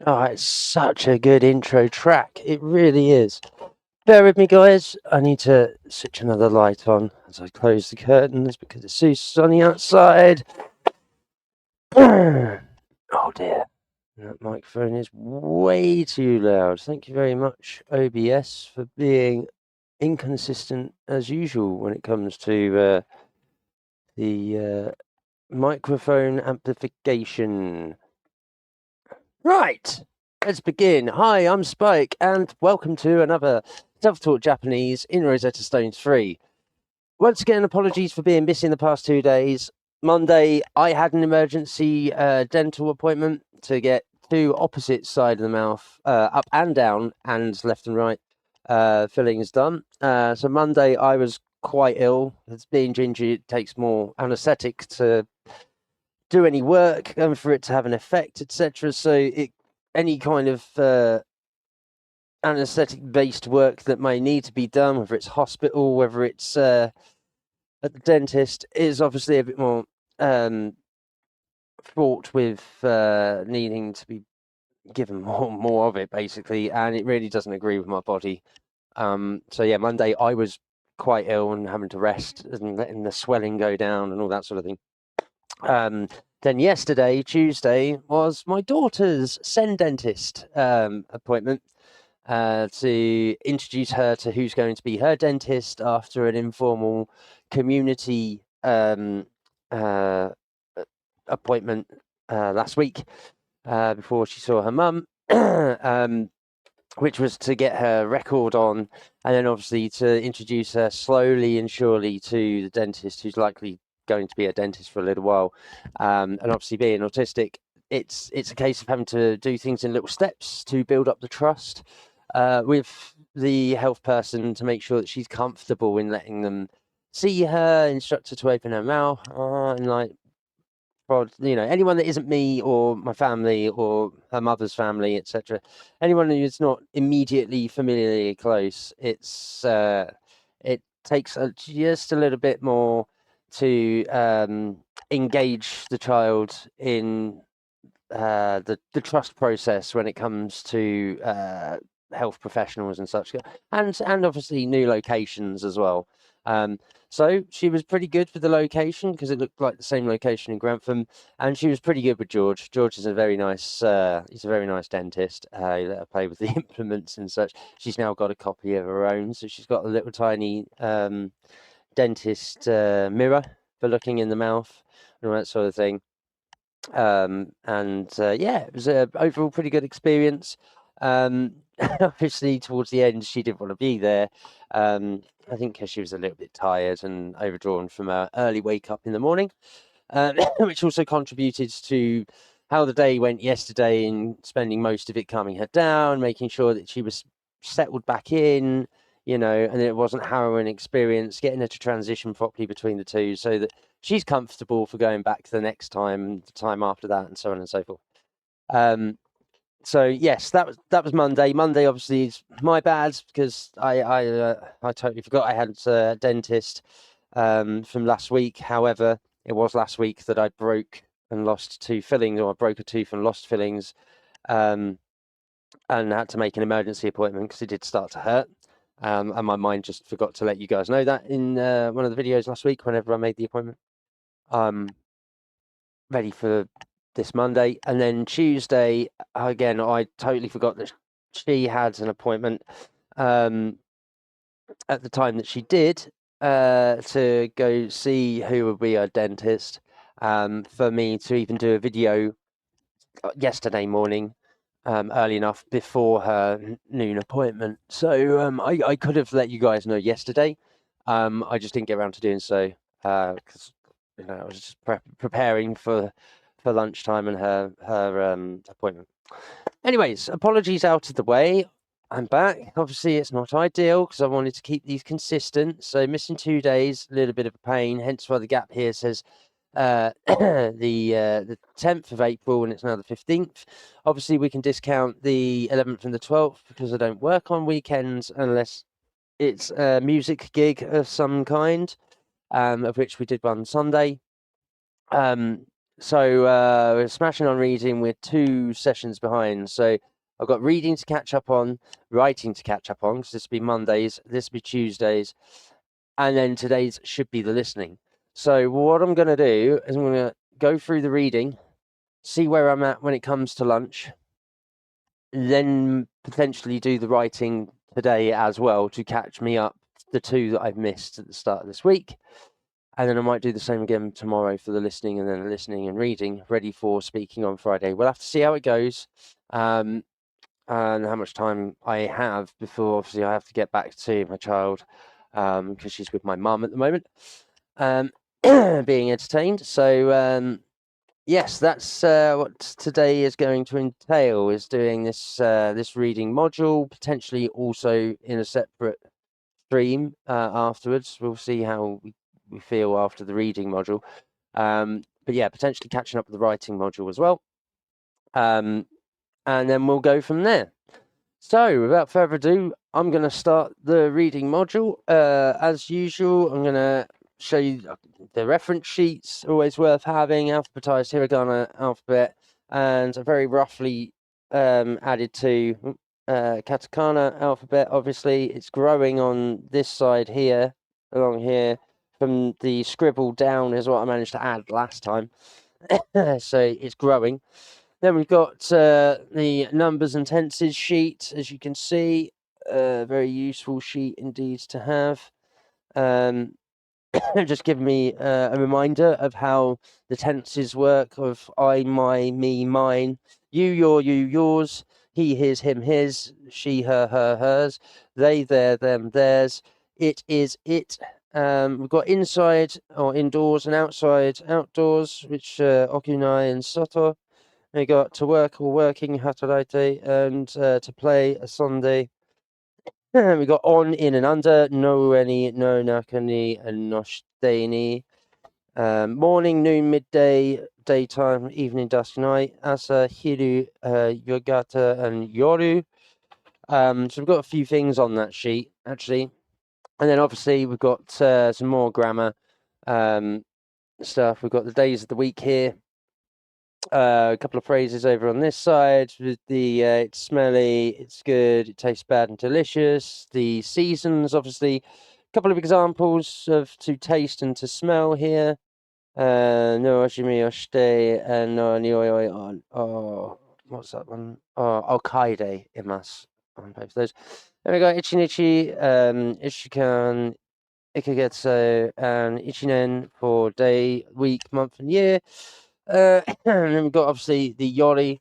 Oh, it's such a good intro track. It really is. Bear with me, guys. I need to switch another light on as I close the curtains because it's so sunny outside. Oh dear. That microphone is way too loud. Thank you very much, OBS, for being inconsistent as usual when it comes to the microphone amplification. Right, let's begin. Hi, I'm Spike, and welcome to another Self-Taught Japanese in Rosetta Stone 3. Once again, apologies for being missing the past 2 days. Monday, I had an emergency dental appointment to get two opposite side of the mouth, up and down, and left and right, fillings done. So Monday, I was quite ill. As being ginger, it takes more anaesthetic to do any work and for it to have an effect, etc. So any kind of anaesthetic based work that may need to be done, whether it's hospital, whether it's at the dentist, is obviously a bit more fraught with needing to be given more of it, basically, and it really doesn't agree with my body. So yeah, Monday I was quite ill and having to rest and letting the swelling go down and all that sort of thing. Then yesterday, Tuesday, was my daughter's Sen dentist appointment to introduce her to who's going to be her dentist after an informal community appointment last week before she saw her mum, which was to get her record on, and then obviously to introduce her slowly and surely to the dentist who's likely going to be a dentist for a little while. And obviously being autistic, it's a case of having to do things in little steps to build up the trust with the health person to make sure that she's comfortable in letting them see her, instruct her to open her mouth, and like, anyone that isn't me or my family or her mother's family, etc. Anyone who's not immediately familiarly close, it takes just a little bit more to engage the child in the trust process when it comes to health professionals and such, and obviously new locations as well. So she was pretty good with the location because it looked like the same location in Grantham, and she was pretty good with George. George is a very nice, he's a very nice dentist. He let her play with the implements and such. She's now got a copy of her own, so she's got a little tiny dentist mirror for looking in the mouth and all that sort of thing. Yeah, it was a overall pretty good experience. Obviously, towards the end, she didn't want to be there. I think because she was a little bit tired and overdrawn from her early wake up in the morning, which also contributed to how the day went yesterday and spending most of it calming her down, making sure that she was settled back in, and it wasn't a harrowing experience, getting her to transition properly between the two so that she's comfortable for going back the next time, the time after that, and so on and so forth. So yes, that was Monday. Monday obviously is my bad because I totally forgot I had a dentist from last week. However, it was last week that I broke and lost two fillings, or I broke a tooth and lost fillings, and had to make an emergency appointment because it did start to hurt. And my mind just forgot to let you guys know that in one of the videos last week whenever I made the appointment. Ready for this Monday. And then Tuesday, again, I totally forgot that she had an appointment at the time that she did to go see who would be her dentist, for me to even do a video yesterday morning, early enough before her noon appointment. So I could have let you guys know yesterday. I just didn't get around to doing so because I was just preparing for lunchtime and her appointment. Anyways, apologies out of the way. I'm back. Obviously, it's not ideal because I wanted to keep these consistent. So missing 2 days, a little bit of a pain. Hence why the gap here says the 10th of April, and it's now the 15th. Obviously, we can discount the 11th and the 12th because I don't work on weekends unless it's a music gig of some kind, of which we did one Sunday. So we're smashing on reading. We're 2 sessions behind. So I've got reading to catch up on, writing to catch up on, because this will be Mondays, this will be Tuesdays, and then today's should be the listening. So what I'm going to do is I'm going to go through the reading, see where I'm at when it comes to lunch, then potentially do the writing today as well to catch me up the 2 that I've missed at the start of this week. And then I might do the same again tomorrow for the listening, and then listening and reading, ready for speaking on Friday. We'll have to see how it goes, and how much time I have before, obviously, I have to get back to my child, because she's with my mum at the moment, being entertained. So, yes, that's what today is going to entail, is doing this reading module, potentially also in a separate stream afterwards. We'll see how we feel after the reading module. But yeah, potentially catching up with the writing module as well. And then we'll go from there. So without further ado, I'm going to start the reading module. As usual, I'm going to show you the reference sheets, always worth having, alphabetized hiragana alphabet, and a very roughly added to katakana alphabet. Obviously, it's growing on this side here, along here, from the scribble down is what I managed to add last time. So it's growing. Then we've got the numbers and tenses sheet, as you can see, a very useful sheet indeed to have. Just give me a reminder of how the tenses work of I, my, me, mine, you, your, you, yours, he, his, him, his, she, her, hers, they, their, them, theirs, it is it. We've got inside or indoors and outside, outdoors, which okunai and soto. We got to work or working, hataraite, and to play, a Sunday. We got on, in, and under, no, any, no, nakani, and noshiteni. Morning, noon, midday, daytime, evening, dusk, night, asa, hiru, yogata, and yoru. So we've got a few things on that sheet, actually. And then obviously we've got some more grammar stuff. We've got the days of the week here. A couple of phrases over on this side with the it's smelly, it's good, it tastes bad and delicious. The seasons, obviously, a couple of examples of to taste and to smell here. No oshimi oshite and no nioi on. Oh, what's that one? Oh, okaide imasu on both of those. Then we got ichinichi, ishikan, ikagetsu, and ichinen for day, week, month, and year. And then we've got obviously the yori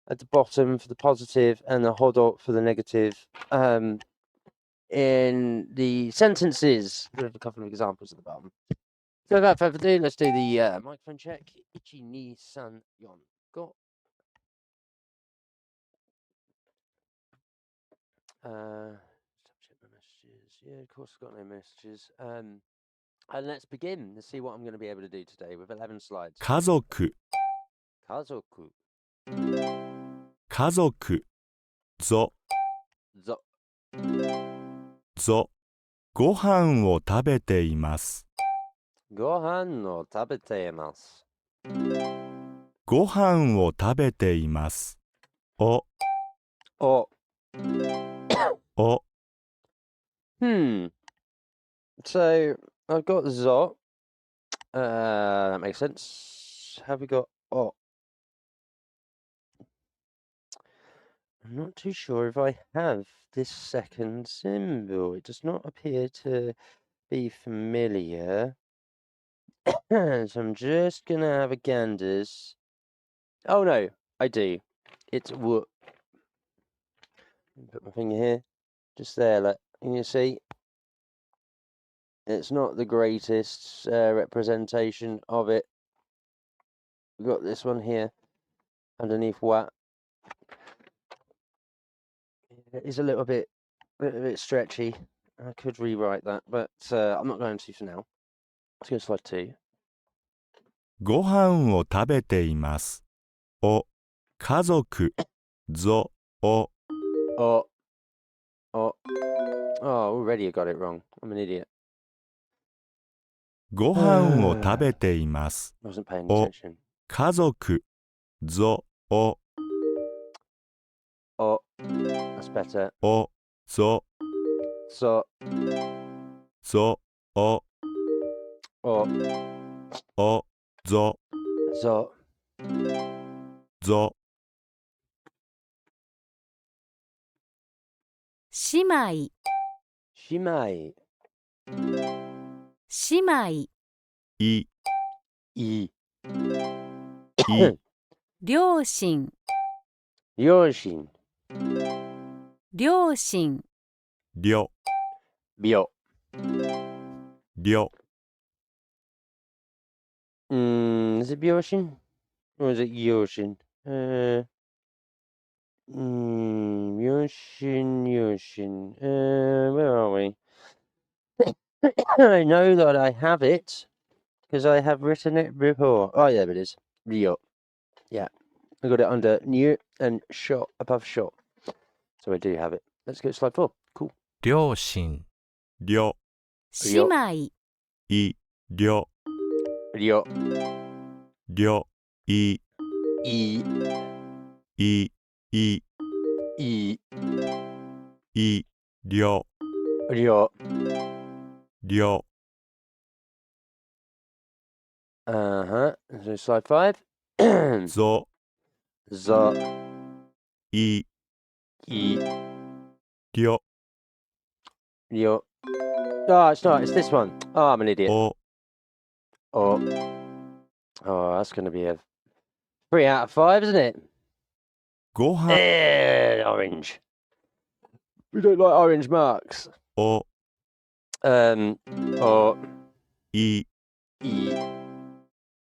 at the bottom for the positive and the hodo for the negative. In the sentences, we have a couple of examples at the bottom. So without further ado, let's do the microphone check. Ichi, ni, san, yon, go. Check my messages. Yeah, of course, I've got no messages. And let's begin. Let's see what I'm going to be able to do today with 11 slides. 家族 Kazoku. 家族 ぞ Zo. ぞご飯を食べています Gohan no tabete imasu. ご飯を食べていますお Oh. お So I've got zo. That makes sense. Have we got oh? I'm not too sure if I have this second symbol. It does not appear to be familiar. So I'm just gonna have a ganders. Oh no, I do. It's w. Put my finger here, just there. Like, can you see? It's not the greatest representation of it. We've got this one here underneath what. It is a little bit stretchy. I could rewrite that, but I'm not going to for now. Let's go to slide 2. ご飯を食べていますお家族ぞお Oh, already I got it wrong. I'm an idiot. ご飯を食べています I wasn't paying Oh. attention. 家族、ぞ、お、Oh, that's better. お、ぞ、 So, ぞ、お、 oh, お、ぞ、 so. ぞ、姉妹、She may. 姉妹、い、 E. い、両親、 Yoshin. 両親、りょ、 Bio. りょ、 Is it Bioshin? Or is it Yoshin? Yoshin. Where are we? I know that I have it because I have written it before. Oh, yeah, there it is. Rio. Yeah. I got it under new and shot above shot. So I do have it. Let's go to slide 4. Cool. 両親、りょ、姉妹、い、りょ、 Rio. りょ、い、 E. い、い、 E. い、りょ、 Rio. りょ、 Uh-huh. So slide 5. ぞ、 Z. い、 E. りょ、 Rio. Oh, it's not. It's this one. Oh, I'm an idiot. お、 Oh. Oh, that's going to be a 3 out of 5, isn't it? ご飯 Orange. We don't like orange marks. を Or い、 E.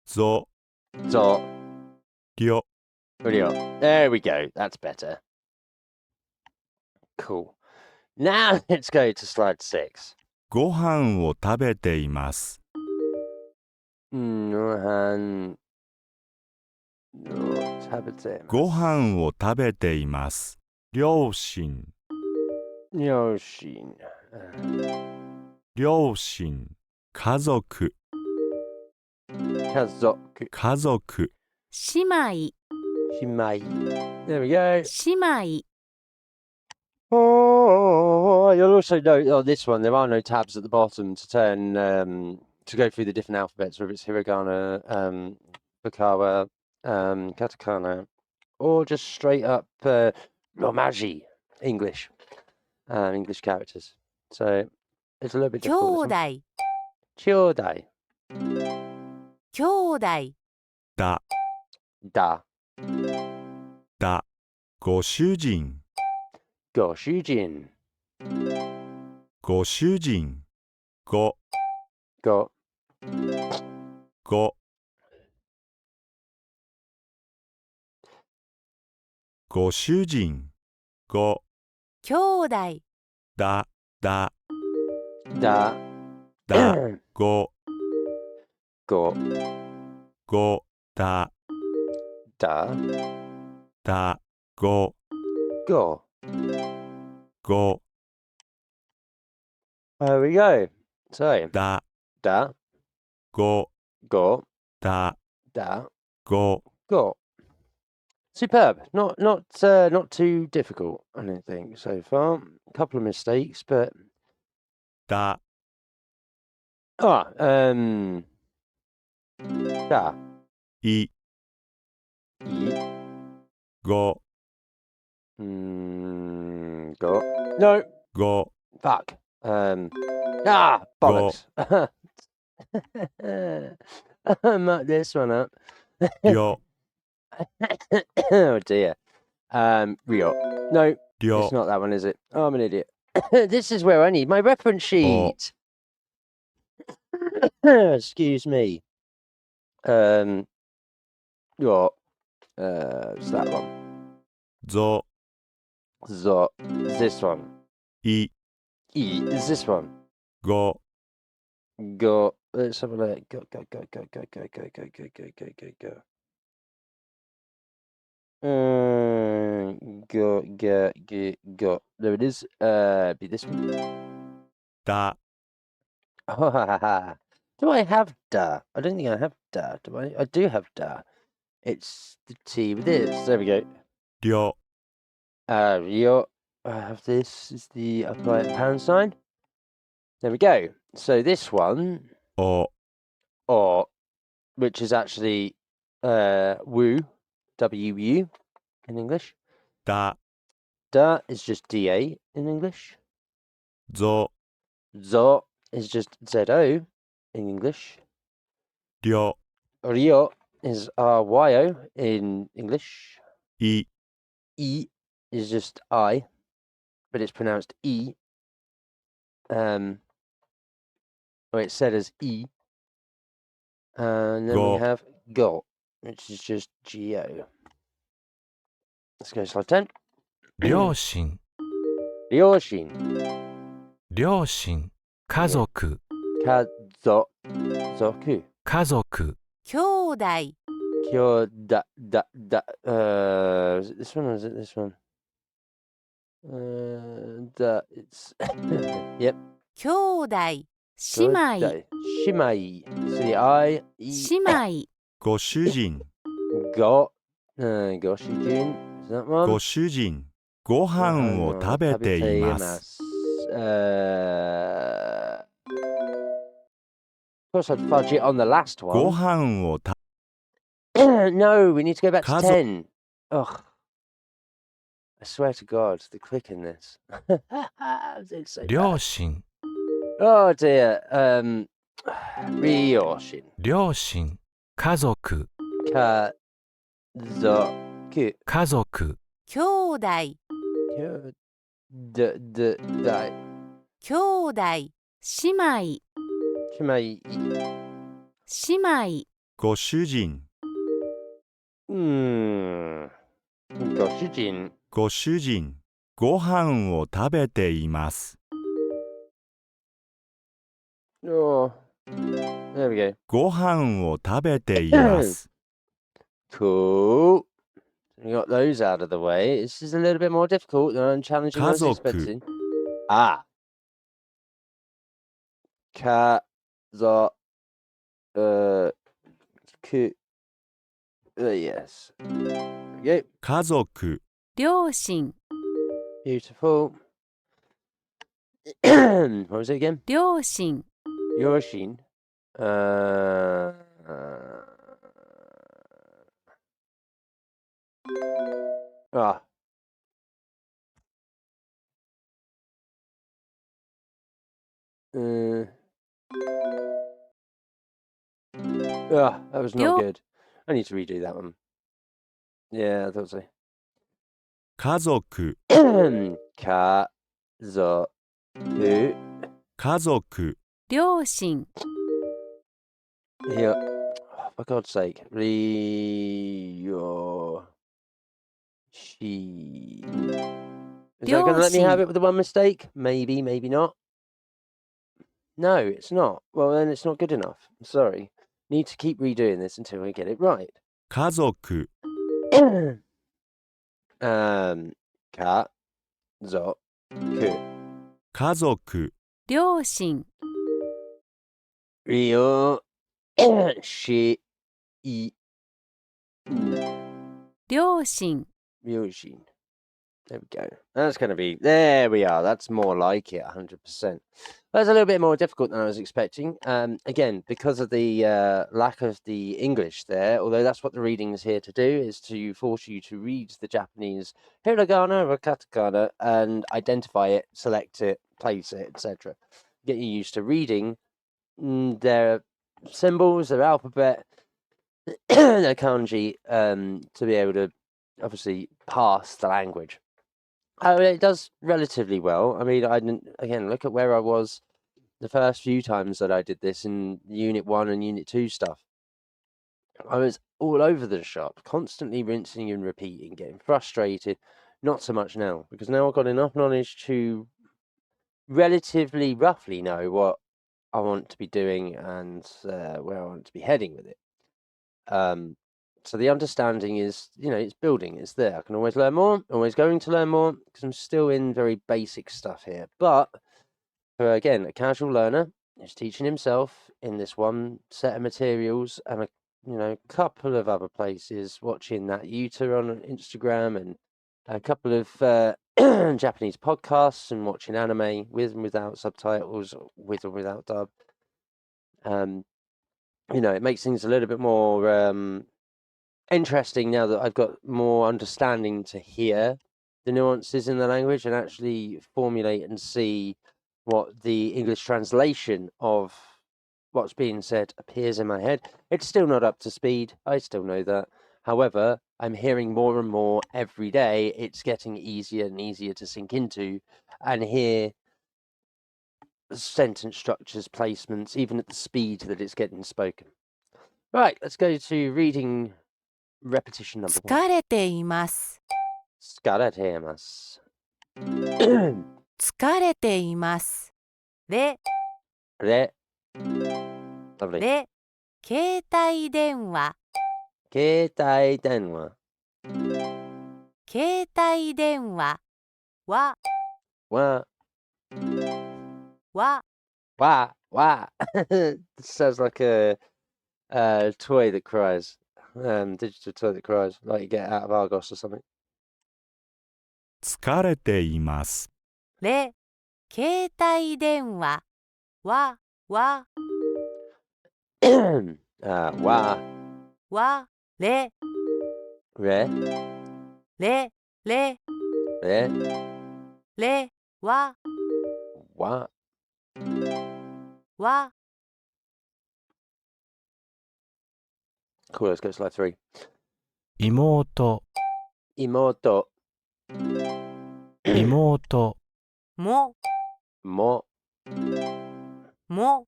ぞ、 Dot. りょ、 Rio. There we go. That's better. Cool. Now let's go to slide 6. ご飯を食べています。 Nohan. No, tabate. ご飯を食べています。両親、 Yoshin. 両親、家族、 Kazoku. 家族、 姉妹、 Shimai. There we go. 姉妹、 Oh, you'll also note on this one there are no tabs at the bottom to turn to go through the different alphabets, whether it's hiragana, bakawa, katakana, or just straight up romaji English, English characters. So it's a little bit 兄 difficult. 弟、 Chodai. 兄弟、だ、 Da. だ、ご主人、 Goshujin. ご主人、ご、 Go. ご、ご主人、ご、兄弟、だ、だ、 Da. だ、ご、 Go. ご、だ、 Da. だ、ご、 Go. ご、 There we go. So だ、 da. ご、 Go. だ、 Da. ご、 Go. Superb. Not too difficult, I don't think, so far. A couple of mistakes, but だ、 da. い、 E. ご、 Go. No. ご、 Fuck. Bollocks. I mucked this one up. りょ、 Oh dear. Rio. No, りょ it's、not that one, is it? Oh, I'm an idiot. This is where I need my reference sheet. Excuse me. Your it's that one. ぞ、 Zo is this one. い、 E is this one. ご、 Go. Let's have a look. Go. Go. There it is. Be this one. だ、 Do I have da? I don't think I have da. Do I? I do have da. It's the T with this. There we go. りょ I have this is the upright pound sign. There we go. So this one, お or which is actually woo, W-U in English. だ Da is just D-A in English. ぞ Zo is just Z-O in English. りょ Ryo is R-Y-O in English. い E is just I, but it's pronounced E. Or it's said as E. And then Go. we have Go, which is just G-O. Let's go slide 10. 両親 Ryoshin. 両親家族 Kazoku. 家族兄弟 Is it this one or is it this one? It's yep. 兄弟姉妹 Shimai. So the I, E, 姉妹ご主人 Go. Goshijin. Is that one? ご主人ご飯を食べています Of course, I'd fudge it on the last ご one. 飯をた No, we need to go back to Kazo- 10. Ugh. I swear to God, the click in this. It's so 両 bad. 親 Oh dear. Ryoshin. 両親家族 Kazoku. 家族兄弟Dai. 兄弟姉妹 Shimai. 姉妹ご主人 Goshijin. ご主人ご飯を食べています Oh. There we go. ご飯を食べています Cool. We got those out of the way. This is a little bit more difficult than I'm challenging I was Kazoku. expecting. Ah. Kazo. Yes. There we go. 家族両親 Beautiful. What was it again? 両親 Yoshin. Ah. That was not Yo- good. I need to redo that one. Yeah, I thought so. 家族 Kazoku. 家族 両親 Yeah. Oh, for God's sake. Ryo. She. Is that going to let me have Ryoshi. it with the one mistake? Maybe, maybe not. No, it's not. Well, then it's not good enough. I'm sorry. Need to keep redoing this until we get it right. 家族 Kazoku. 家族両親 Ryo. She. 両親 Ryoshin. There we go. That's going to be... There we are. That's more like it, 100%. That's a little bit more difficult than I was expecting. Again, because of the lack of the English there, although that's what the reading is here to do, is to force you to read the Japanese hiragana or katakana and identify it, select it, place it, etc. Get you used to reading their symbols, their alphabet, their kanji, to be able to obviously pass the language. It does relatively well. I mean, again, look at where I was the first few times that I did this in Unit 1 and Unit 2 stuff. I was all over the shop, constantly rinsing and repeating, getting frustrated. Not so much now, because now I've got enough knowledge to relatively roughly know what I want to be doing and where I want to be heading with it. So the understanding is, it's building, it's there. I can always learn more, always going to learn more, because I'm still in very basic stuff here. But, for, again, a casual learner who's teaching himself in this one set of materials and a a couple of other places, watching that Yuta on Instagram and a couple of Japanese podcasts and watching anime with and without subtitles, with or without dub. It makes things a little bit more interesting now that I've got more understanding to hear the nuances in the language and actually formulate and see what the English translation of what's being said appears in my head. It's still not up to speed. I still know that. However, I'm hearing more and more every day. It's getting easier and easier to sink into and hear sentence structures, placements, even at the speed that it's getting spoken. Right, let's go to reading repetition number 1. 疲れています。疲れています。疲れています。れ、れ Lovely. れ、携帯電話。携帯電話。携帯電話。わ、わ、わ、わ、わ. Sounds like a toy that cries. Digital toy that cries, like you get out of Argos or something. 疲れています。れ、携帯電話。わ、わ、わ、わ、れ、れ、れ、れ、れ、れ、わ、わ。わ、 Cool, let's go to slide 3. 妹、妹、妹、も、も、も、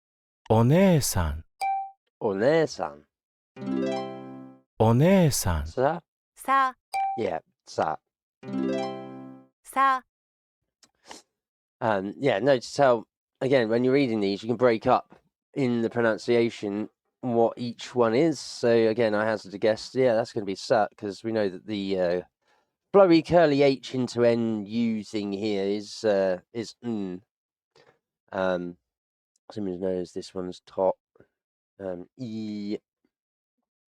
お姉さん、お姉さん。お姉さん。さ、さ、 yeah, さ。さ、 Yeah, notice how, again, when you're reading these, you can break up in the pronunciation what each one is. So, again, I hazard a guess. Yeah, that's going to be sat, because we know that the flowy curly H into NU thing here is n. Somebody knows this one's top. E.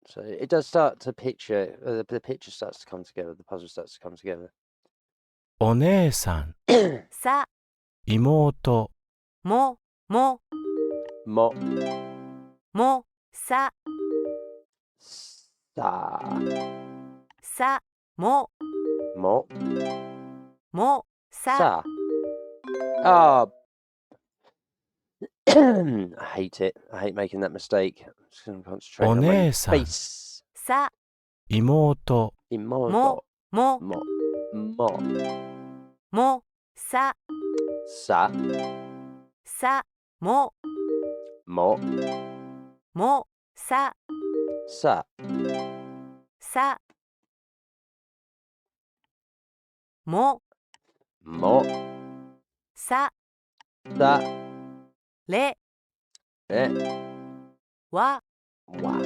So it does start to picture, the picture starts to come together, the puzzle starts to come together. お姉さん、さ、妹、も、も、も、も、さ、さ、さ、も、も、も、さ、さ. Oh, I hate it. I hate making that mistake. I'm just going to concentrate on my お姉さん。 face. さ、妹、妹、も、も、も、も、さ、さ、さ、も、も、も、さ、さ、さ、も、も、さ、さ、れ、れ、わ、わ。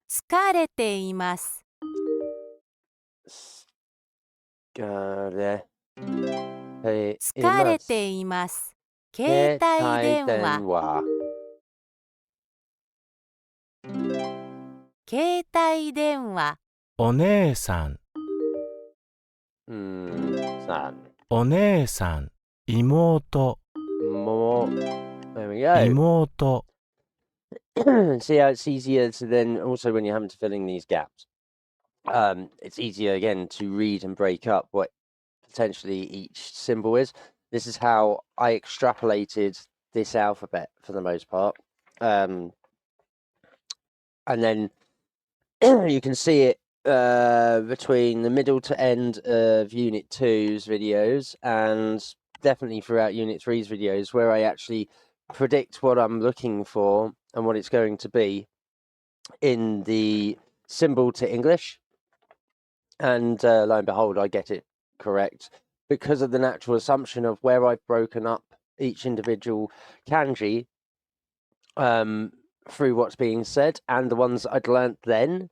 疲れています。疲れて疲れています。携帯電話。話。携帯電話。お姉さん、さん。お姉さん、妹、も、there we go. 妹、 See how it's easier to then, also when you're having to fill in these gaps, it's easier again to read and break up what potentially each symbol is. This is how I extrapolated this alphabet for the most part. And then you can see it between the middle to end of Unit 2's videos and definitely throughout Unit 3's videos, where I actually predict what I'm looking for and what it's going to be in the symbol to English. And lo and behold, I get it correct because of the natural assumption of where I've broken up each individual kanji through what's being said, and the ones I'd learnt then,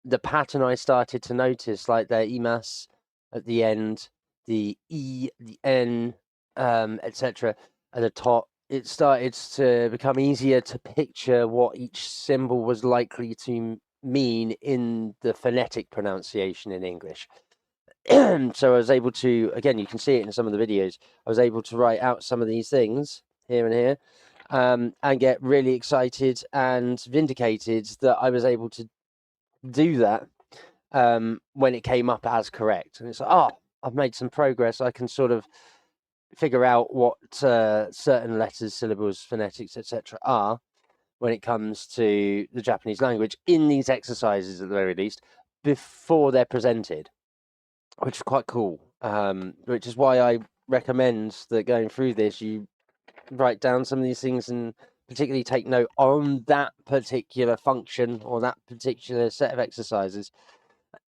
the pattern I started to notice, like the imas at the end, the e, the n, etc. at the top, it started to become easier to picture what each symbol was likely to mean in the phonetic pronunciation in English. So I was able to, again, you can see it in some of the videos, I was able to write out some of these things here and here, and get really excited and vindicated that I was able to do that when it came up as correct. And it's like, oh, I've made some progress. I can sort of figure out what certain letters, syllables, phonetics, etc. are when it comes to the Japanese language in these exercises, at the very least, before they're presented, which is quite cool. Which is why I recommend that going through this, you write down some of these things and particularly take note on that particular function or that particular set of exercises,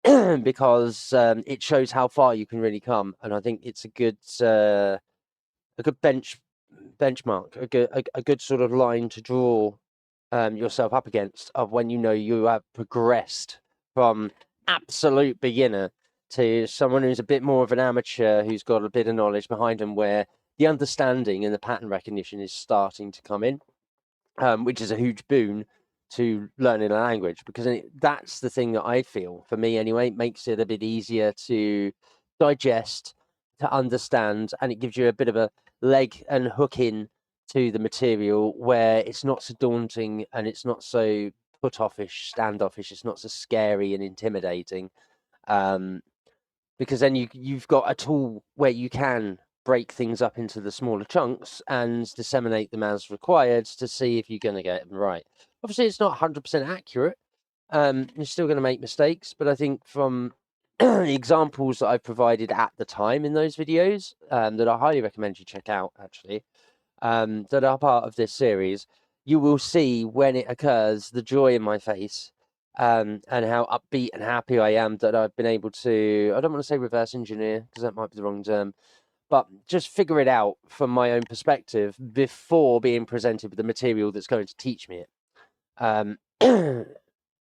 because it shows how far you can really come. And I think it's a good benchmark, a good sort of line to draw yourself up against, of when you know you have progressed from absolute beginner to someone who's a bit more of an amateur, who's got a bit of knowledge behind them, where the understanding and the pattern recognition is starting to come in, which is a huge boon to learning a language, because that's the thing that I feel, for me anyway, makes it a bit easier to digest, to understand, and it gives you a bit of a leg and hook in to the material, where it's not so daunting and it's not so put-offish, standoffish, it's not so scary and intimidating, because then you've got a tool where you can break things up into the smaller chunks and disseminate them as required to see if you're going to get them right. Obviously, it's not 100% accurate. You're still going to make mistakes, but I think from the examples that I've provided at the time in those videos, that I highly recommend you check out, actually, that are part of this series, you will see when it occurs the joy in my face, and how upbeat and happy I am that I've been able to, I don't want to say reverse engineer because that might be the wrong term, but just figure it out from my own perspective before being presented with the material that's going to teach me it.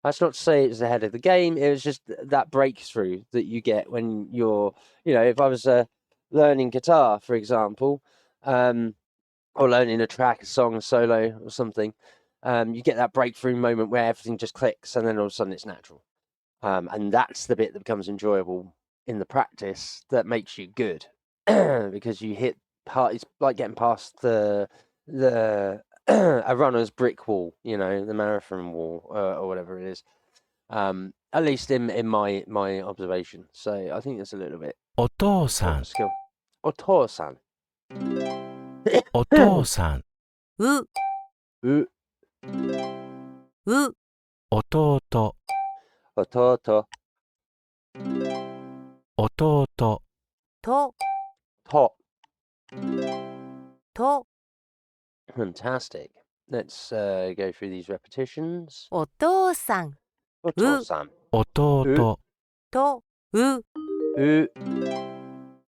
That's not to say it's ahead of the game. It was just that breakthrough that you get when you're, if I was learning guitar, for example, or learning a track, a song, a solo, or something, you get that breakthrough moment where everything just clicks, and then all of a sudden it's natural. And that's the bit that becomes enjoyable in the practice, that makes you good, because you hit part. It's like getting past the a runner's brick wall, the marathon wall, or whatever it is. At least in my observation. So I think that's a little bit お父 of さ a ん、 skill. Otosan. お父さん、 う、 U. う、 弟、 Ototo. 弟、 と、 To. と、 Fantastic. Let's go through these repetitions. お父さん、 Otosan. 弟、 と、う、 U.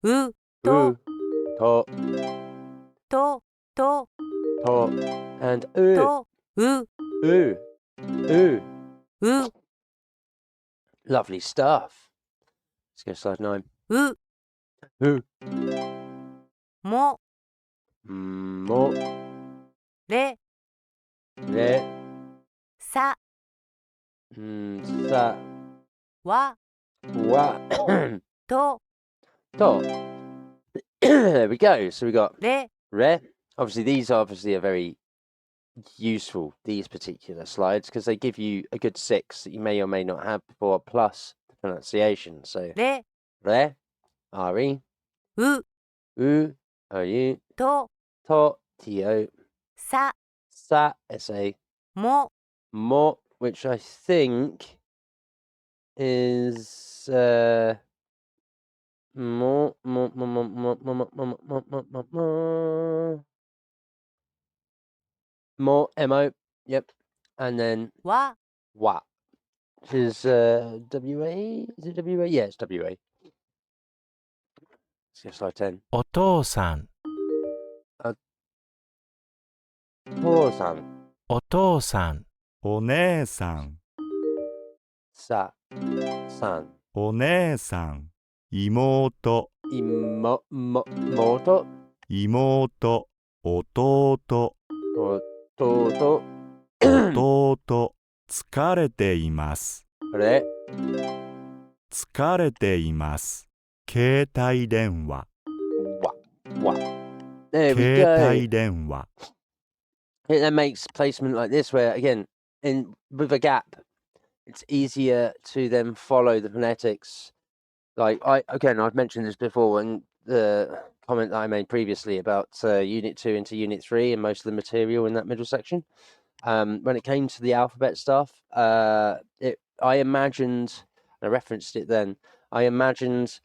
う、と、 U. To. と、と、 To. And U. と、う、 U. U. う、 Lovely stuff. Let's go slide 9. う、 U. も、 Mo. れ、 Re. さ、 Sa. わ、 Wa. と、 To. There we go. So we got れ、 re. Obviously, these are very useful, these particular slides, because they give you a good 6 that you may or may not have before, plus the pronunciation. So れ、 re, re, う、 u, ou, と、 to, to, さ、 sa, sa, も、 mo, which I think is mo, mo, mo, mo, mo, mo, mo, mo, mo, mo, mo, mo, mo, mo, yep, and then わ、 wa, which is WA. Is it WA? Yeah, it's WA. Let's go slide 10. お父さん、 Tosan, お父さん、お姉さん、 sa, san, お姉さん、妹、 moto, 妹、弟、or to. 弟、疲れています。 Right. 疲れています。携帯電話、 What? There we 携 go. 帯電話。 It then makes placement like this, where again, with a gap, it's easier to then follow the phonetics. Like I've mentioned this before in the comment that I made previously about Unit 2 into Unit 3 and most of the material in that middle section. When it came to the alphabet stuff, I imagined, I referenced it then, I imagined,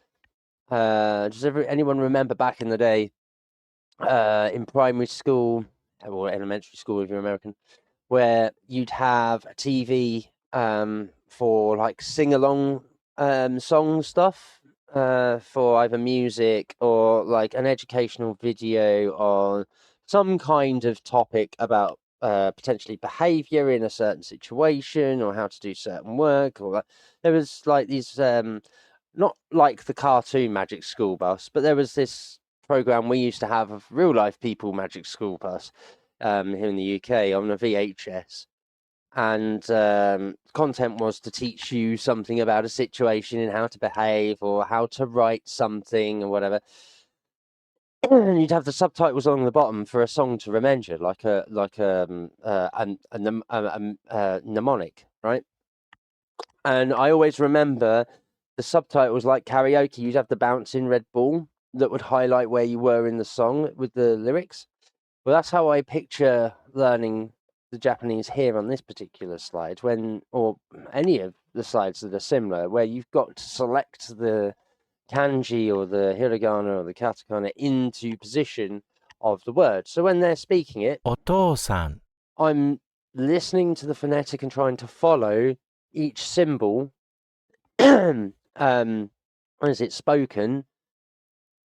does anyone remember back in the day, in primary school, or elementary school if you're American, where you'd have a TV for like sing-along song stuff, for either music or like an educational video on some kind of topic about potentially behavior in a certain situation or how to do certain work, or there was like these not like the cartoon Magic School Bus, but there was this program we used to have of real life people Magic School Bus here in the UK on a VHS. And content was to teach you something about a situation and how to behave or how to write something or whatever. And you'd have the subtitles along the bottom for a song to remember, like a mnemonic, right? And I always remember the subtitles like karaoke. You'd have the bouncing red ball that would highlight where you were in the song with the lyrics. Well, that's how I picture learning the Japanese here on this particular slide, or any of the slides that are similar, where you've got to select the kanji or the hiragana or the katakana into position of the word. So when they're speaking it, お父さん、 I'm listening to the phonetic and trying to follow each symbol as it's spoken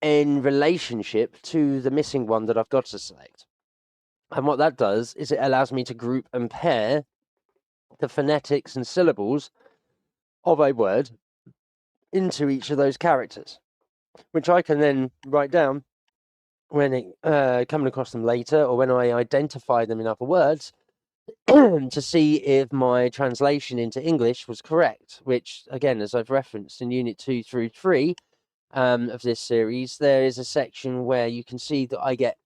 in relationship to the missing one that I've got to select. And what that does is it allows me to group and pair the phonetics and syllables of a word into each of those characters, which I can then write down when coming across them later, or when I identify them in other words, to see if my translation into English was correct, which, again, as I've referenced in Unit 2 through 3 of this series, there is a section where you can see that I get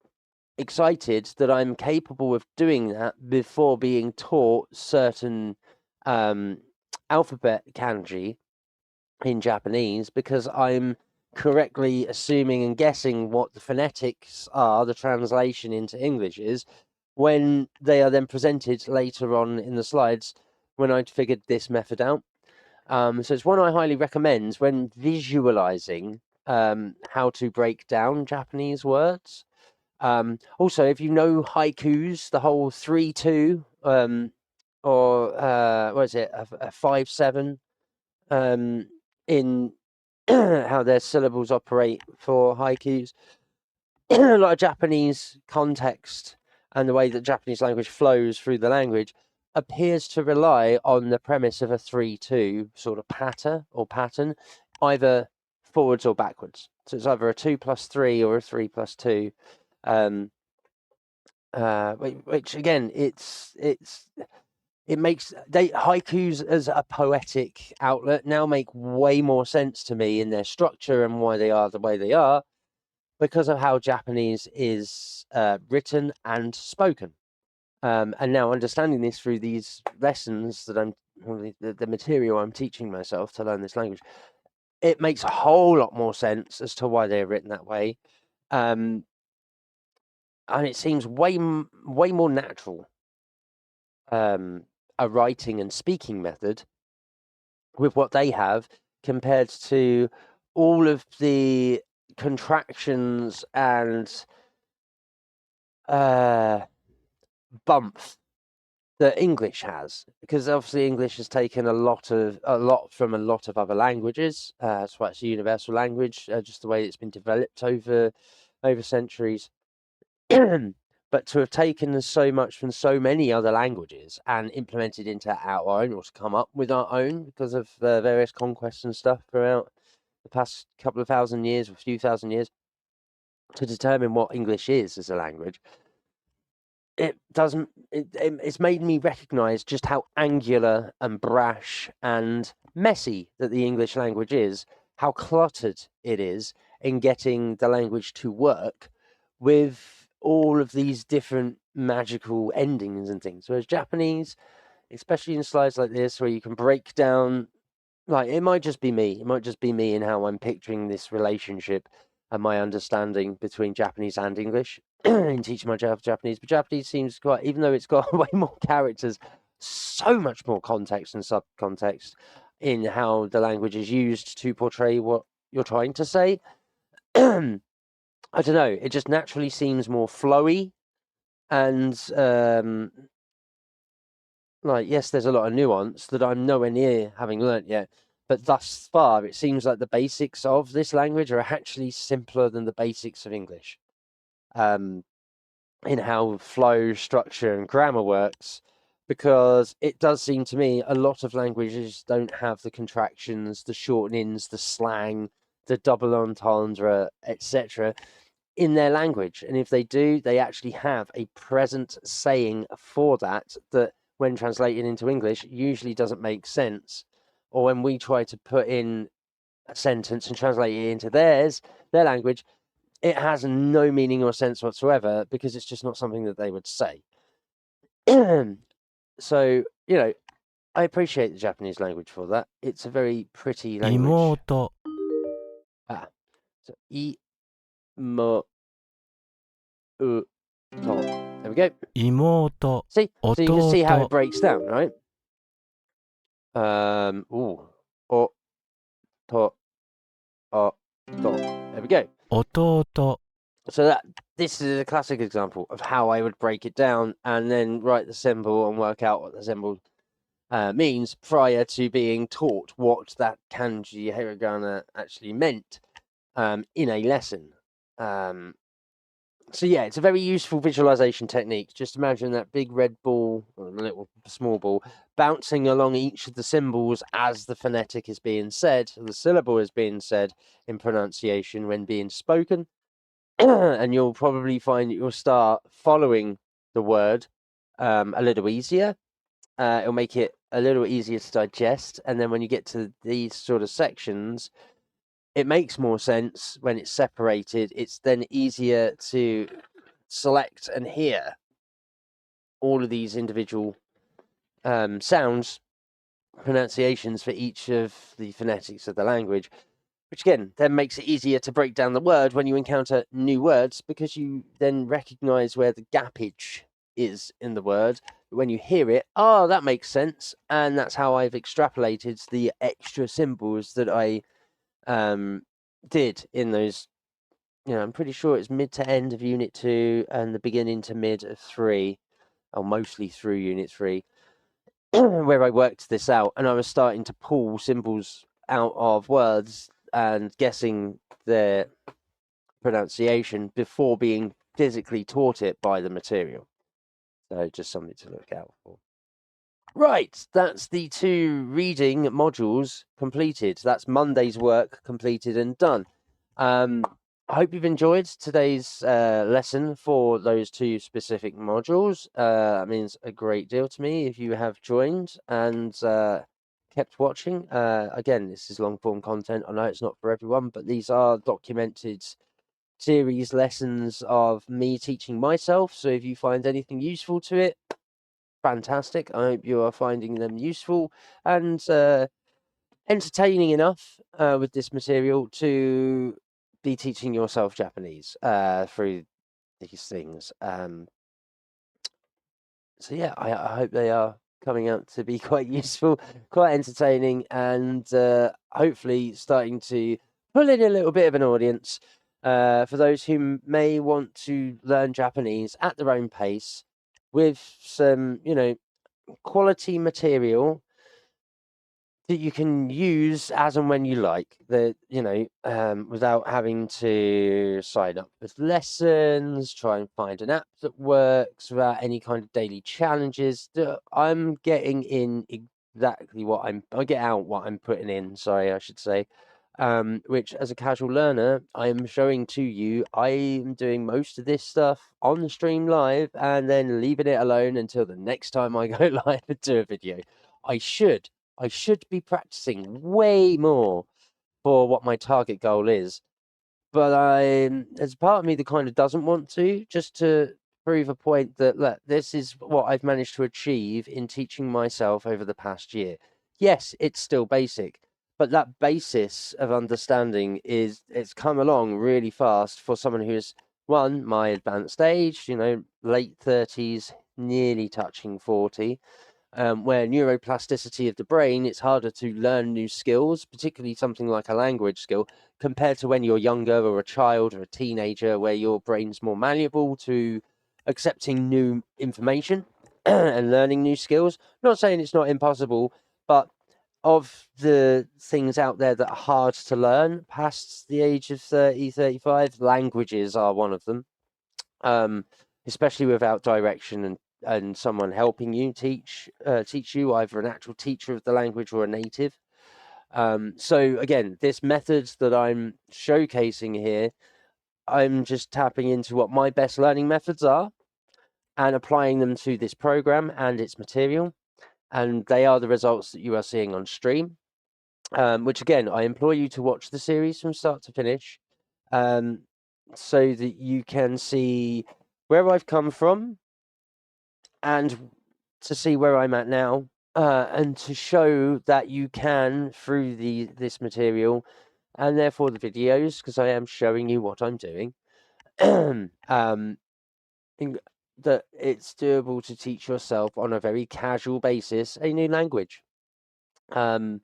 excited that I'm capable of doing that before being taught certain alphabet kanji in Japanese, because I'm correctly assuming and guessing what the phonetics are, the translation into English is, when they are then presented later on in the slides when I'd figured this method out. So it's one I highly recommend when visualizing how to break down Japanese words. Also, if you know haikus, the whole 3-2, or what is it, a 5-7, in how their syllables operate for haikus, a lot of Japanese context and the way that Japanese language flows through the language appears to rely on the premise of a 3-2 sort of pattern, either forwards or backwards. So it's either a 2+3 or a 3+2. Which again, it makes haikus as a poetic outlet now make way more sense to me in their structure and why they are the way they are, because of how Japanese is written and spoken. And now understanding this through these lessons that the material I'm teaching myself to learn this language, it makes a whole lot more sense as to why they're written that way. And it seems way more natural, a writing and speaking method with what they have compared to all of the contractions and bump that English has, because obviously English has taken a lot from a lot of other languages. That's why it's a universal language, just the way it's been developed over centuries. But to have taken so much from so many other languages and implemented into our own, or to come up with our own because of various conquests and stuff throughout the past couple of thousand years, or a few thousand years, to determine what English is as a language, it's made me recognize just how angular and brash and messy that the English language is, how cluttered it is in getting the language to work with all of these different magical endings and things. Whereas Japanese, especially in slides like this, where you can break down, like, it might just be me in how I'm picturing this relationship and my understanding between Japanese and English in teaching myself Japanese. But Japanese seems quite, even though it's got way more characters, so much more context and subcontext in how the language is used to portray what you're trying to say. I don't know, it just naturally seems more flowy and like, yes, there's a lot of nuance that I'm nowhere near having learnt yet, but thus far it seems like the basics of this language are actually simpler than the basics of English. In how flow, structure, and grammar works, because it does seem to me a lot of languages don't have the contractions, the shortenings, the slang, the double entendre, etc. in their language. And if they do, they actually have a present saying for that, that when translated into English usually doesn't make sense. Or when we try to put in a sentence and translate it into their language, it has no meaning or sense whatsoever because it's just not something that they would say. So, I appreciate the Japanese language for that. It's a very pretty language. 妹 So, imo, u, to. There we go. 妹 See? So you can see how 弟 it breaks down, right? O, to, o, to. There we go. 弟 So this is a classic example of how I would break it down and then write the symbol and work out what the symbol means prior to being taught what that kanji hiragana actually meant in a lesson. So yeah, it's a very useful visualization technique. Just imagine that big red ball, or a little small ball, bouncing along each of the symbols as the phonetic is being said, the syllable is being said in pronunciation when being spoken. And you'll probably find that you'll start following the word a little easier. It'll make it a little easier to digest. And then when you get to these sort of sections, it makes more sense when it's separated. It's then easier to select and hear all of these individual sounds, pronunciations for each of the phonetics of the language, which again then makes it easier to break down the word when you encounter new words, because you then recognize where the gappage is in the word. When you hear it, oh, that makes sense, and that's how I've extrapolated the extra symbols that I did in those. I'm pretty sure it's mid to end of Unit 2 and the beginning to mid of 3, or mostly through Unit 3, where I worked this out, and I was starting to pull symbols out of words and guessing their pronunciation before being physically taught it by the material. So just something to look out for. Right, that's the 2 reading modules completed. That's Monday's work completed and done. I hope you've enjoyed today's lesson for those 2 specific modules. That means a great deal to me if you have joined and kept watching. Again, this is long form content. I know it's not for everyone, but these are documented series lessons of me teaching myself. So if you find anything useful to it, fantastic. I hope you are finding them useful and entertaining enough with this material to be teaching yourself Japanese through these things. So yeah, I hope they are coming out to be quite useful, quite entertaining, and hopefully starting to pull in a little bit of an audience for those who may want to learn Japanese at their own pace with some, quality material that you can use as and when you like, that without having to sign up with lessons, try and find an app that works, without any kind of daily challenges. I'm getting in exactly I get out what I'm putting in, sorry, I should say. which as a casual learner, I am showing to you. I am doing most of this stuff on the stream live and then leaving it alone until the next time I go live and do a video. I should be practicing way more for what my target goal is. But there's a part of me that kind of doesn't want to, just to prove a point that, look, this is what I've managed to achieve in teaching myself over the past year. Yes, it's still basic, but that basis of understanding it's come along really fast for someone who's my advanced age, late 30s, nearly touching 40. Where neuroplasticity of the brain, it's harder to learn new skills, particularly something like a language skill, compared to when you're younger or a child or a teenager, where your brain's more malleable to accepting new information and learning new skills. Not saying it's not impossible, but of the things out there that are hard to learn past the age of 30, 35, languages are one of them. Especially without direction and someone helping you teach you, either an actual teacher of the language or a native. So again, this method that I'm showcasing here, I'm just tapping into what my best learning methods are and applying them to this program and its material. And they are the results that you are seeing on stream, which again, I implore you to watch the series from start to finish, so that you can see where I've come from and to see where I'm at now, and to show that you can, through this material and therefore the videos, because I am showing you what I'm doing, that it's doable to teach yourself on a very casual basis a new language. And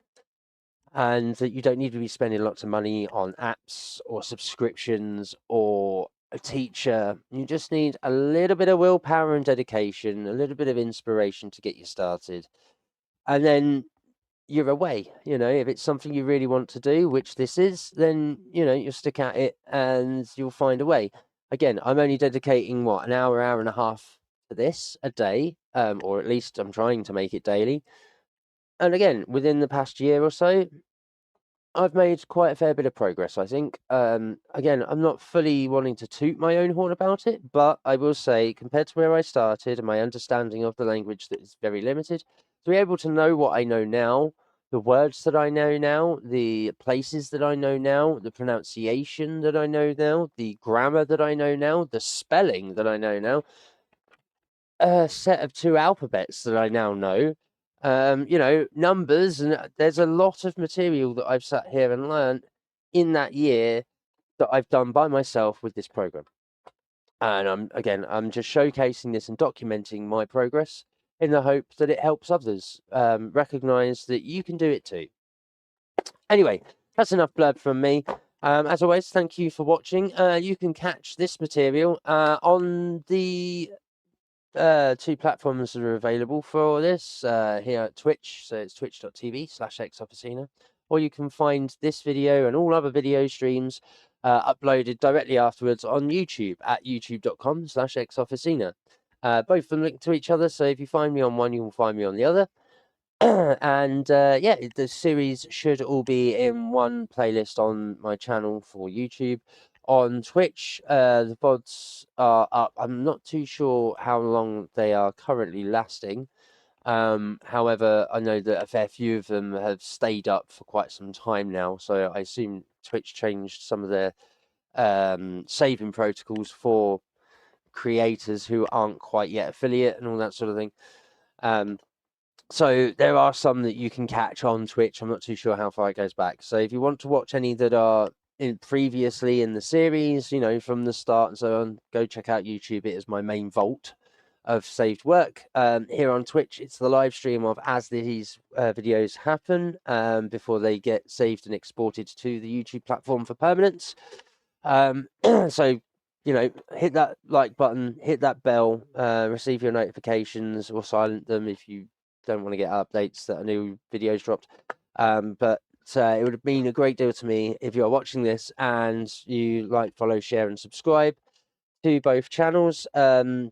that you don't need to be spending lots of money on apps or subscriptions or a teacher. You just need a little bit of willpower and dedication, a little bit of inspiration to get you started. And then you're away. If it's something you really want to do, which this is, then, you'll stick at it and you'll find a way. Again, I'm only dedicating, an hour and a half to this a day, or at least I'm trying to make it daily. And again, within the past year or so, I've made quite a fair bit of progress, I think. Again, I'm not fully wanting to toot my own horn about it, but I will say, compared to where I started and my understanding of the language that is very limited, to be able to know what I know now, the words that I know now, the places that I know now, the pronunciation that I know now, the grammar that I know now, the spelling that I know now, a set of 2 alphabets that I now know, numbers, and there's a lot of material that I've sat here and learned in that year that I've done by myself with this program. And I'm just showcasing this and documenting my progress in the hope that it helps others recognize that you can do it too. Anyway, that's enough blurb from me. As always, thank you for watching. You can catch this material on the 2 platforms that are available for this here at Twitch. So it's twitch.tv/xofficina, or you can find this video and all other video streams uploaded directly afterwards on YouTube at youtube.com/xofficina. Both of them link to each other, so if you find me on one, you will find me on the other. And yeah, the series should all be in one playlist on my channel for YouTube. On Twitch, the VODs are up. I'm not too sure how long they are currently lasting. However, I know that a fair few of them have stayed up for quite some time now, so I assume Twitch changed some of their saving protocols for creators who aren't quite yet affiliate and all that sort of thing. So there are some that you can catch on Twitch. I'm not too sure how far it goes back. So if you want to watch any that are previously in the series, from the start and so on, go check out YouTube. It is my main vault of saved work. Here on Twitch, it's the live stream of as these videos happen before they get saved and exported to the YouTube platform for permanence. So hit that like button, hit that bell, receive your notifications, or silent them if you don't want to get updates that a new video's dropped. But it would mean a great deal to me if you're watching this and you like, follow, share, and subscribe to both channels. Again,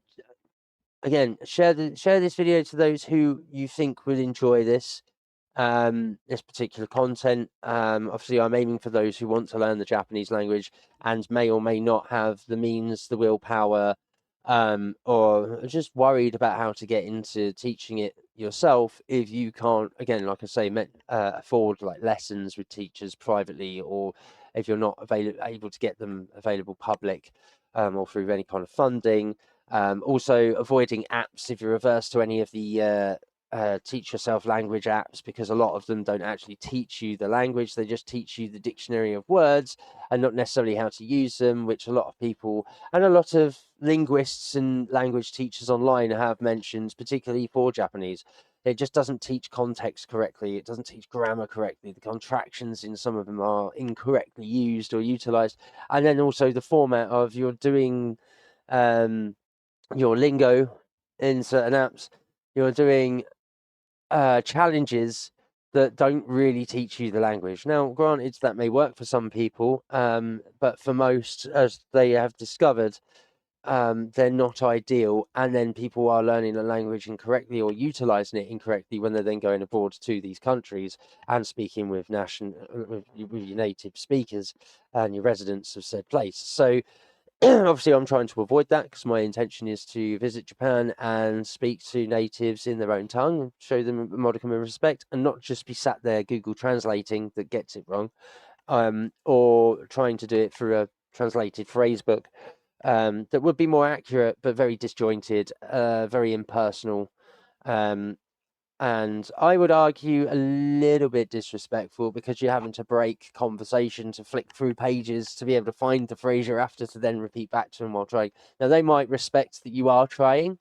share this video to those who you think would enjoy this. this particular content. Obviously, I'm aiming for those who want to learn the Japanese language and may or may not have the means, the willpower, or are just worried about how to get into teaching it yourself. If you can't, again, like I say, afford like lessons with teachers privately, or if you're not able to get them available public, or through any kind of funding. Also, avoiding apps if you're averse to any of the teach yourself language apps, because a lot of them don't actually teach you the language, they just teach you the dictionary of words and not necessarily how to use them, which a lot of people and a lot of linguists and language teachers online have mentioned, particularly for Japanese. It just doesn't teach context correctly, it doesn't teach grammar correctly, the contractions in some of them are incorrectly used or utilized, and then also the format of you're doing your lingo in certain apps, you're doing challenges that don't really teach you the language. Now, granted, that may work for some people, but for most, as they have discovered, they're not ideal. And then people are learning the language incorrectly or utilizing it incorrectly when they're then going abroad to these countries and speaking with with your native speakers and your residents of said place. So obviously I'm trying to avoid that, because my intention is to visit Japan and speak to natives in their own tongue and show them a modicum of respect, and not just be sat there Google translating that gets it wrong, or trying to do it through a translated phrase book that would be more accurate but very disjointed, very impersonal, and I would argue a little bit disrespectful, because you're having to break conversation to flick through pages to be able to find the phrase you're after to then repeat back to them while trying. Now, they might respect that you are trying,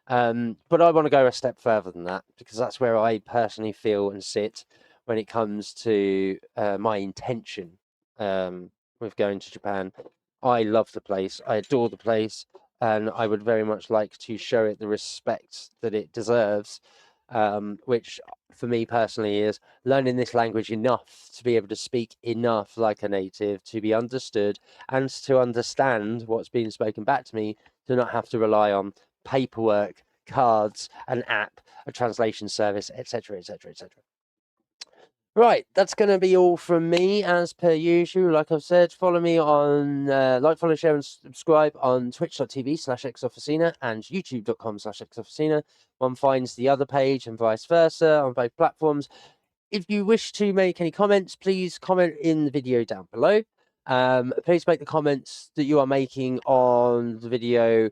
but I want to go a step further than that, because that's where I personally feel and sit when it comes to my intention with going to Japan. I love the place, I adore the place, and I would very much like to show it the respect that it deserves, which for me personally is learning this language enough to be able to speak enough like a native, to be understood and to understand what's being spoken back to me, to not have to rely on paperwork, cards, an app, a translation service, etc., etc., etc. Right, that's going to be all from me as per usual. Like I've said, follow me on like, follow, share, and subscribe on twitch.tv/xofficina and youtube.com/xofficina. One finds the other page and vice versa on both platforms. If you wish to make any comments, please comment in the video down below. Please make the comments that you are making on the video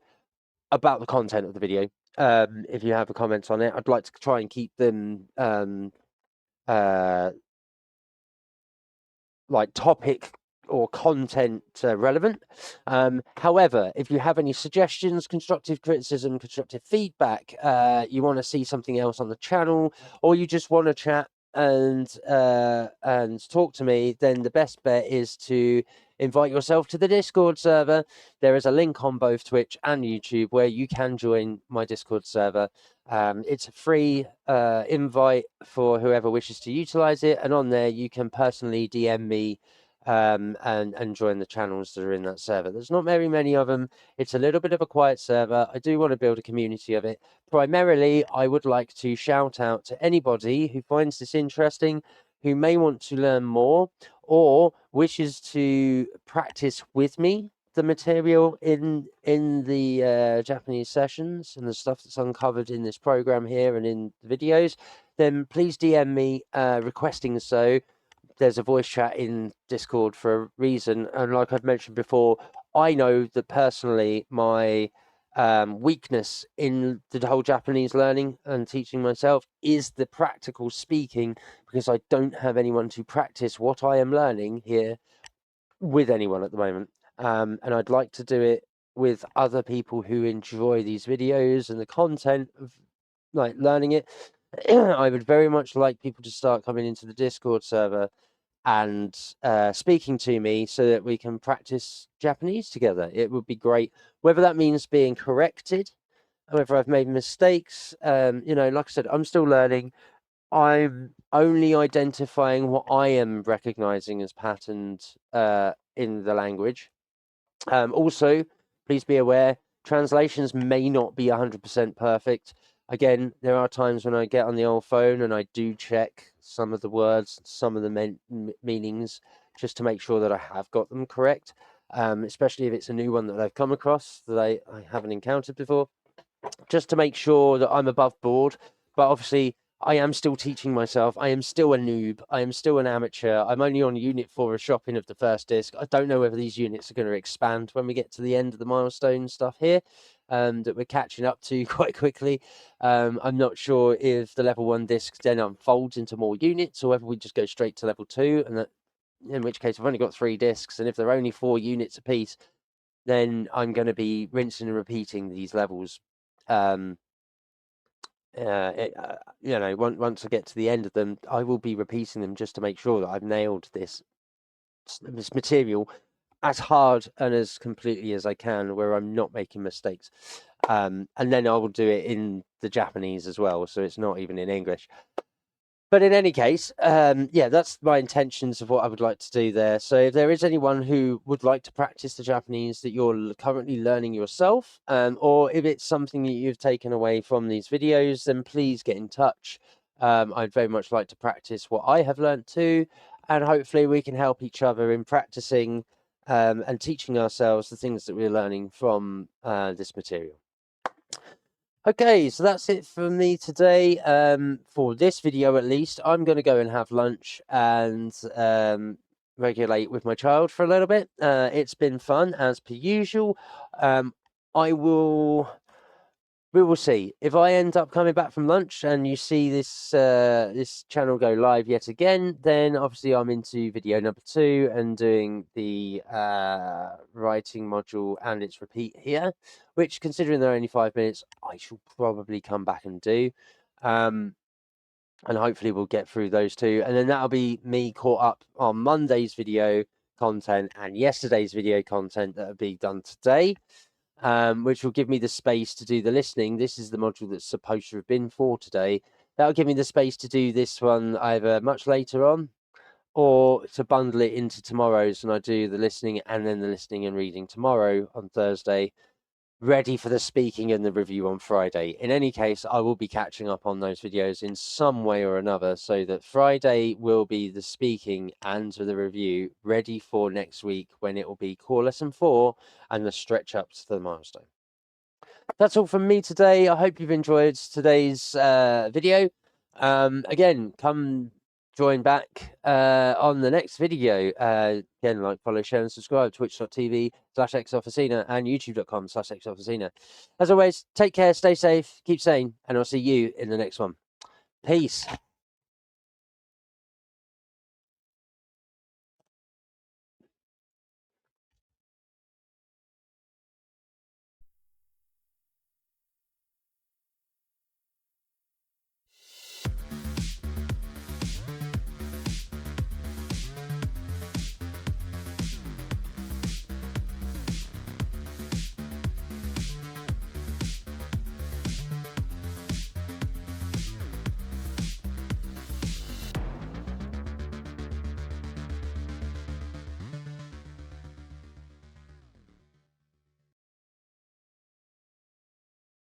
about the content of the video. If you have a comment on it, I'd like to try and keep them like topic or content relevant. However, if you have any suggestions, constructive criticism, constructive feedback, you want to see something else on the channel, or you just want to chat and talk to me, then the best bet is to invite yourself to the Discord server. There is a link on both Twitch and YouTube where you can join my Discord server. It's a free invite for whoever wishes to utilize it, and on there you can personally DM me and join the channels that are in that server. There's not very many of them. It's a little bit of a quiet server. I do want to build a community of it. Primarily, I would like to shout out to anybody who finds this interesting, who may want to learn more, or wishes to practice with me the material in the Japanese sessions and the stuff that's uncovered in this program here and in the videos, then please DM me requesting so. There's a voice chat in Discord for a reason, and like I've mentioned before, I know that personally my weakness in the whole Japanese learning and teaching myself is the practical speaking, because I don't have anyone to practice what I am learning here with anyone at the moment. And I'd like to do it with other people who enjoy these videos and the content of like learning it. I would very much like people to start coming into the Discord server and speaking to me so that we can practice Japanese together. It would be great, whether that means being corrected, whether I've made mistakes. Like I said, I'm still learning. I'm only identifying what I am recognizing as patterns in the language. Also, please be aware, translations may not be 100% perfect. Again, there are times when I get on the old phone and I do check some of the words, some of the meanings, just to make sure that I have got them correct, especially if it's a new one that I've come across that I haven't encountered before, just to make sure that I'm above board. But obviously, I am still teaching myself. I am still a noob. I am still an amateur. I'm only on unit 4 of shopping of the first disc. I don't know whether these units are going to expand when we get to the end of the milestone stuff here, that we're catching up to quite quickly. I'm not sure if the level 1 disc then unfolds into more units or whether we just go straight to level 2, and that, in which case I've only got 3 discs, and if they're only 4 units apiece, then I'm going to be rinsing and repeating these levels. Once I get to the end of them, I will be repeating them just to make sure that I've nailed this material as hard and as completely as I can, where I'm not making mistakes. And then I will do it in the Japanese as well, so it's not even in English. But in any case, that's my intentions of what I would like to do there. So if there is anyone who would like to practice the Japanese that you're currently learning yourself, or if it's something that you've taken away from these videos, then please get in touch. I'd very much like to practice what I have learned too, and hopefully we can help each other in practicing and teaching ourselves the things that we're learning from this material. Okay, so that's it for me today. For this video, at least, I'm going to go and have lunch and regulate with my child for a little bit. It's been fun, as per usual. We will see. If I end up coming back from lunch and you see this this channel go live yet again, then obviously I'm into video number 2 and doing the writing module and its repeat here, which, considering they're only 5 minutes, I shall probably come back and do. And hopefully we'll get through those 2. And then that'll be me caught up on Monday's video content and yesterday's video content that will be done today. Which will give me the space to do the listening. This is the module that's supposed to have been for today. That'll give me the space to do this one either much later on or to bundle it into tomorrow's, and I do the listening and then the listening and reading tomorrow on Thursday, ready for the speaking and the review on Friday. In any case, I will be catching up on those videos in some way or another, so that Friday will be the speaking and the review ready for next week, when it will be core lesson 4 and the stretch ups to the milestone. That's all from me today. I hope you've enjoyed today's video. Again, come join back on the next video. Again, like, follow, share, and subscribe. Twitch.tv/xofficina and youtube.com/xofficina. As always, take care, stay safe, keep sane, and I'll see you in the next one. Peace.